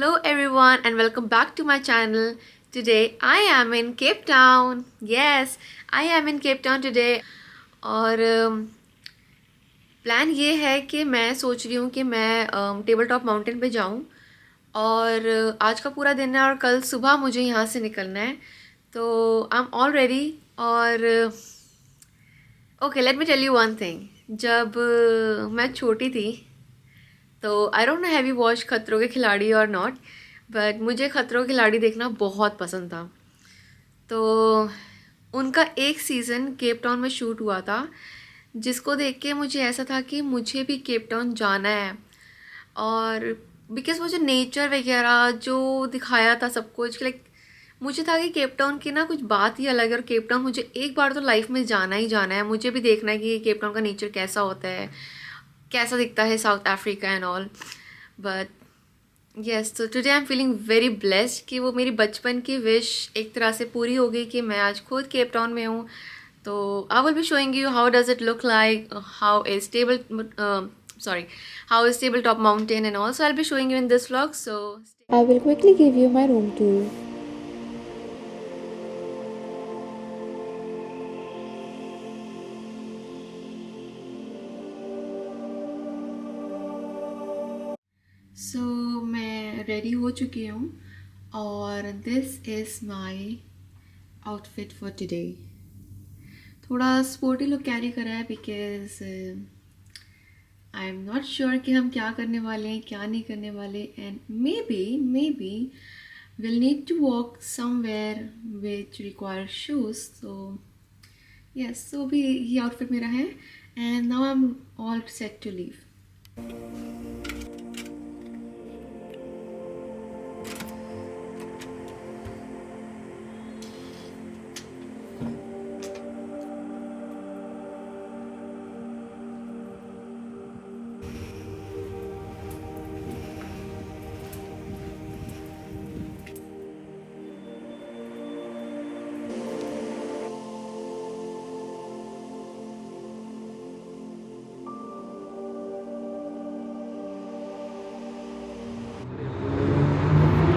Hello everyone and welcome back to my channel. Today I am in Cape Town. Yes, I am in Cape Town today. और plan ये है कि मैं सोच रही हूँ कि मैं टेबल टॉप माउंटेन पे जाऊँ और आज का पूरा दिन है और कल सुबह मुझे यहाँ से निकलना है. तो आई एम ऑल रेडी. और okay, let me tell you one thing. जब मैं छोटी थी तो I don't know have you watch Khatron Ke खिलाड़ी और नॉट, बट मुझे खतरों के खिलाड़ी देखना बहुत पसंद था. तो उनका एक सीज़न केप टाउन में शूट हुआ था जिसको देख के मुझे ऐसा था कि मुझे भी केप टाउन जाना है. और बिकॉज मुझे नेचर वगैरह जो दिखाया था सब कुछ, लाइक मुझे था कि केप टाउन की ना कुछ बात ही अलग है और केप टाउन मुझे एक बार तो लाइफ में जाना ही जाना है. मुझे भी देखना है कि केप टाउन का नेचर कैसा होता है, कैसा दिखता है South Africa and all. But yes, तो today I am feeling very blessed कि वो मेरी बचपन की विश एक तरह से पूरी हो गई कि मैं आज खुद केप टाउन में हूँ. तो I will be showing you how does it look like, how is tabletop mountain and also I'll be showing you in this vlog. So I will quickly give you my room tour. So मैं ready हो चुकी हूँ और this is my outfit for today. थोड़ा sporty look carry करा है because I am not sure कि हम क्या करने वाले हैं क्या नहीं करने वाले. And maybe will need to walk somewhere which require shoes. So yes, so भी ये आउटफिट मेरा है and now I am all set to leave.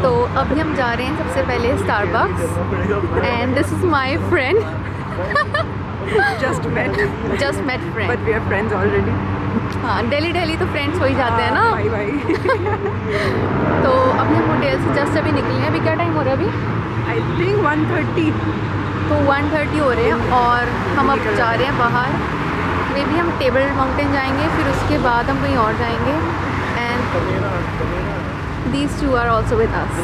तो अभी हम जा रहे हैं सबसे पहले Starbucks and this is my friend. just met friend. but we are friends already. हाँ, डेली तो फ्रेंड्स हो ही जाते हैं ना. Bye bye. तो अभी हम होटल से जस्ट अभी निकले हैं. अभी क्या टाइम हो रहा है अभी? I think 1:30. तो 1:30 हो रहे हैं और हम अब जा रहे हैं बाहर. मे बी हम टेबल माउंटेन जाएंगे, फिर उसके बाद हम कहीं और जाएंगे. And these two are also with us.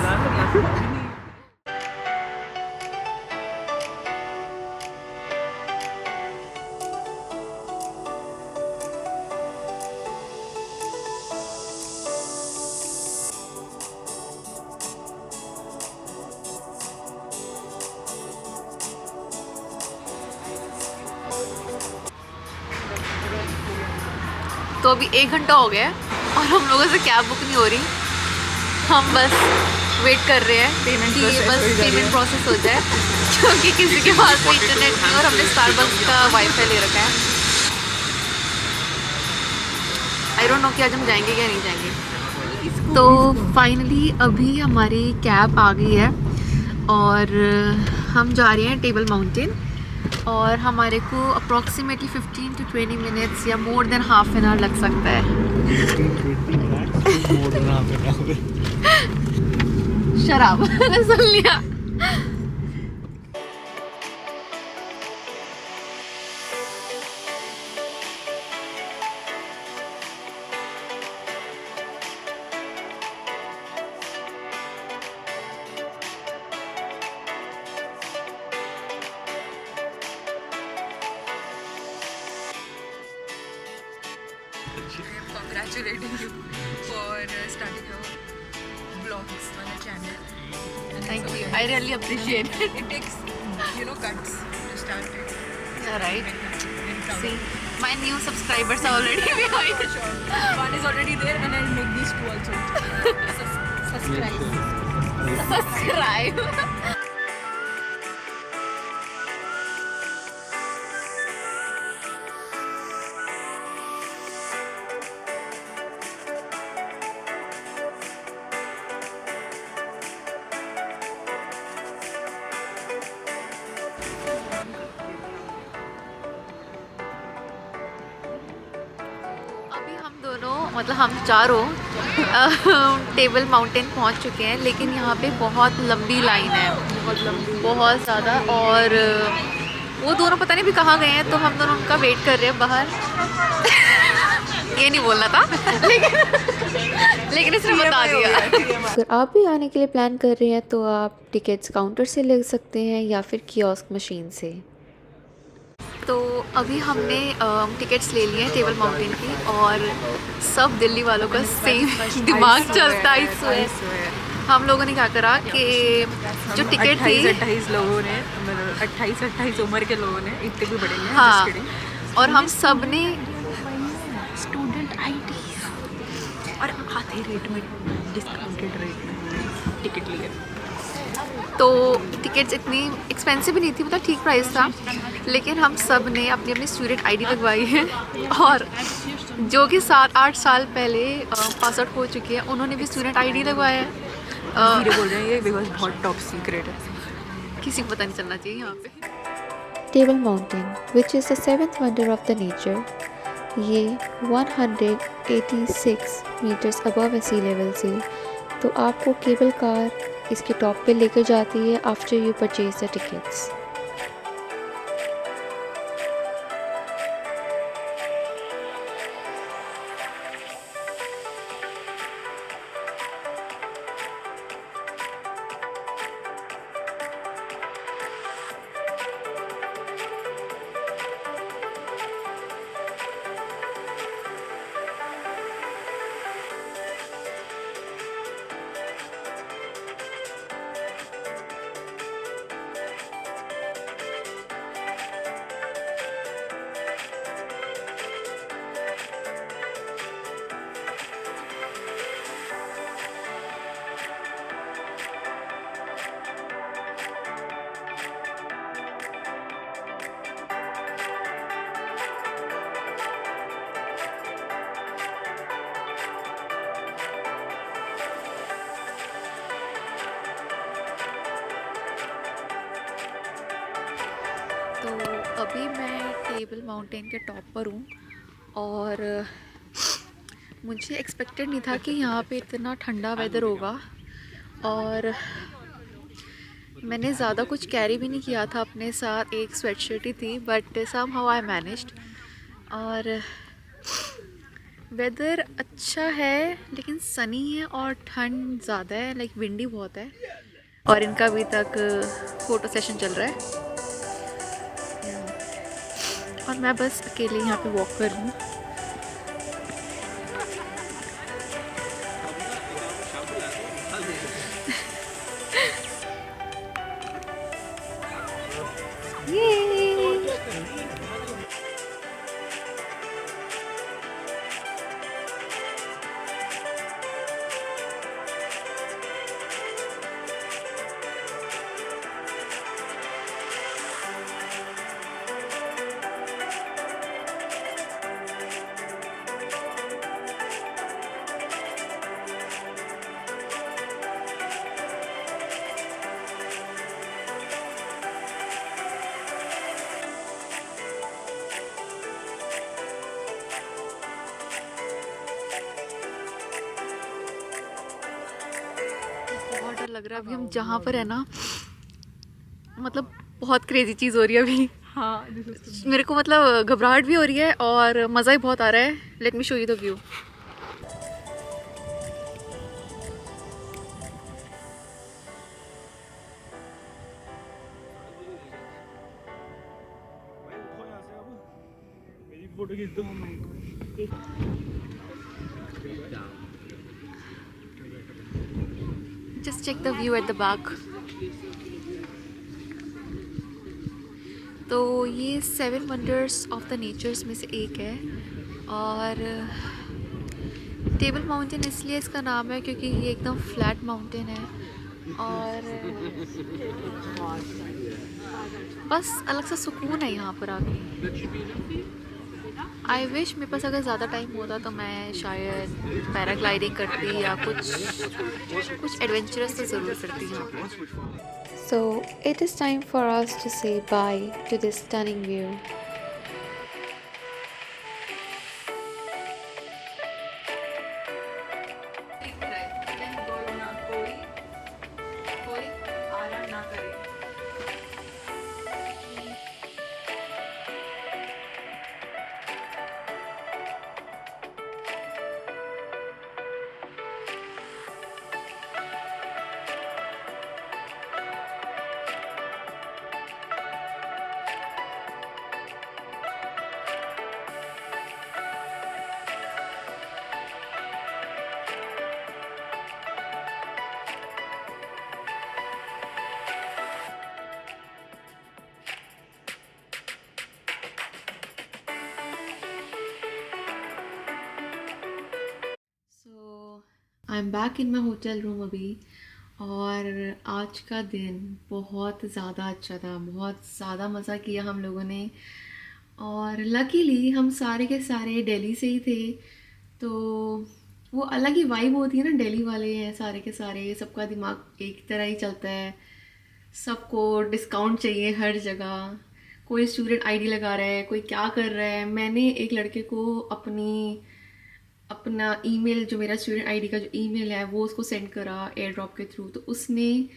तो अभी 1 घंटा हो गया है और हम लोगों से कैब बुक नहीं हो रही. हम बस वेट कर रहे हैं कि बस पेमेंट प्रोसेस हो जाए क्योंकि किसी के पास भी इंटरनेट नहीं और हमने स्टारबक्स का वाईफाई ले रखा है. आई डोंट नो कि आज हम जाएंगे क्या नहीं जाएंगे. तो फाइनली अभी हमारी कैब आ गई है और हम जा रहे हैं टेबल माउंटेन. और हमारे को अप्रॉक्सीमेटली 15 to 20 मिनट्स या more than half an hour लग सकता है. शराब मैंने सुन लिया. I am congratulating you for starting your vlogs on your channel. And Thank so you. I really appreciate it. It takes, guts to start it. Yeah, right. And proud. See, my new subscribers are already behind. Sure. One is already there, and I'll make these two also. Subscribe. Subscribe. अभी हम दोनों मतलब हम चारों table mountain पहुंच चुके हैं, लेकिन यहाँ पे बहुत लंबी लाइन है, बहुत ज़्यादा। और वो दोनों पता नहीं भी कहाँ गए हैं, तो हम दोनों उनका वेट कर रहे हैं बाहर। ये नहीं बोलना था लेकिन इसने बता दिया। अगर आप भी आने के लिए प्लान कर रहे हैं तो आप टिकट्स काउंटर से ले सकते हैं या फिर कियोस्क मशीन से। तो अभी हमने टिकट्स ले लिए हैं टेबल माउंटेन की, और सब दिल्ली वालों का सेम दिमाग चलता है इस। हम लोगों ने क्या करा कि जो टिकट थी 28 लोगों ने, मतलब 28 उम्र के लोगों ने, इतने भी बड़े नहीं, हाँ, just kidding। और हम सब ने स्टूडेंट आईडी और आधे रेट में, डिस्काउंटेड रेट में टिकट लिए। तो टिकट्स इतनी एक्सपेंसिव भी नहीं थी, मतलब ठीक प्राइस था, लेकिन हम सब ने अपनी अपनी स्टूडेंट आईडी लगवाई है। और जो कि 7-8 साल पहले पास आउट हो चुके हैं, उन्होंने भी स्टूडेंट आईडी लगवाया है। धीरे बोल रहे हैं ये बिकॉज बहुत टॉप सीक्रेट है, किसी को पता नहीं चलना चाहिए यहाँ पे। Table mountain which is the 7th wonder of the nature, ये 186 मीटर्स अबव सी लेवल से। तो आपको केबल कार इसके टॉप पे लेकर जाती है after you purchase the tickets. तो अभी मैं टेबल माउंटेन के टॉप पर हूँ, और मुझे एक्सपेक्टेड नहीं था कि यहाँ पे इतना ठंडा वेदर होगा। और मैंने ज़्यादा कुछ कैरी भी नहीं किया था अपने साथ, एक स्वेटशर्ट ही थी, but somehow I managed. और वेदर अच्छा है लेकिन सनी है और ठंड ज़्यादा है, लाइक विंडी बहुत है। और इनका अभी तक फ़ोटो सेशन चल रहा है, और मैं बस अकेले यहाँ पे वॉक कर रही हूँ। बहुत डर लग रहा है अभी हम जहाँ पर है ना, मतलब बहुत क्रेजी चीज़ हो रही है अभी। हाँ मेरे को मतलब घबराहट भी हो रही है और मज़ा ही बहुत आ रहा है। Let me show you the view. Photo खींच दो। Just check the view at the back. तो ये 7 वंडर्स ऑफ द नेचर्स में से एक है, और टेबल माउंटेन इसलिए इसका नाम है क्योंकि ये एकदम फ्लैट माउंटेन है, और बस अलग सा सुकून है यहाँ पर आके। आई विश मेरे पास अगर ज़्यादा टाइम होता तो मैं शायद पैराग्लाइडिंग करती या कुछ एडवेंचरस तो ज़रूर करती यहाँ पे। So it is time for us to say bye to this stunning view. I am back in my hotel room अभी। और आज का दिन बहुत ज़्यादा अच्छा था, बहुत ज़्यादा मज़ा किया हम लोगों ने। और लकीली हम सारे के सारे दिल्ली से ही थे, तो वो अलग ही वाइब होती है ना। दिल्ली वाले हैं सारे के सारे, सबका दिमाग एक तरह ही चलता है, सबको डिस्काउंट चाहिए हर जगह। कोई स्टूडेंट आईडी लगा रहा है, कोई क्या कर रहा है। मैंने एक लड़के को अपना ईमेल, जो मेरा स्टूडेंट आईडी का जो ईमेल है, वो उसको सेंड करा एयर ड्रॉप के थ्रू, तो उसने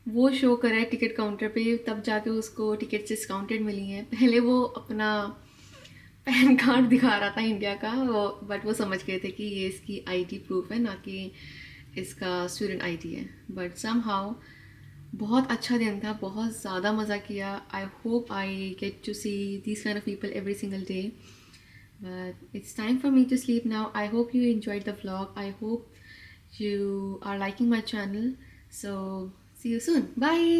वो शो करा है टिकट काउंटर पे, तब जाके उसको टिकट डिस्काउंटेड मिली हैं। पहले वो अपना पैन कार्ड दिखा रहा था इंडिया का वो, बट वो समझ गए थे कि ये इसकी आईडी प्रूफ है, ना कि इसका स्टूडेंट आईडी है। बट सम हाउ बहुत अच्छा दिन था, बहुत ज़्यादा मज़ा किया। I hope I get to see these kind of people every single day. But it's time for me to sleep now. I hope you enjoyed the vlog. I hope you are liking my channel. So, see you soon. Bye.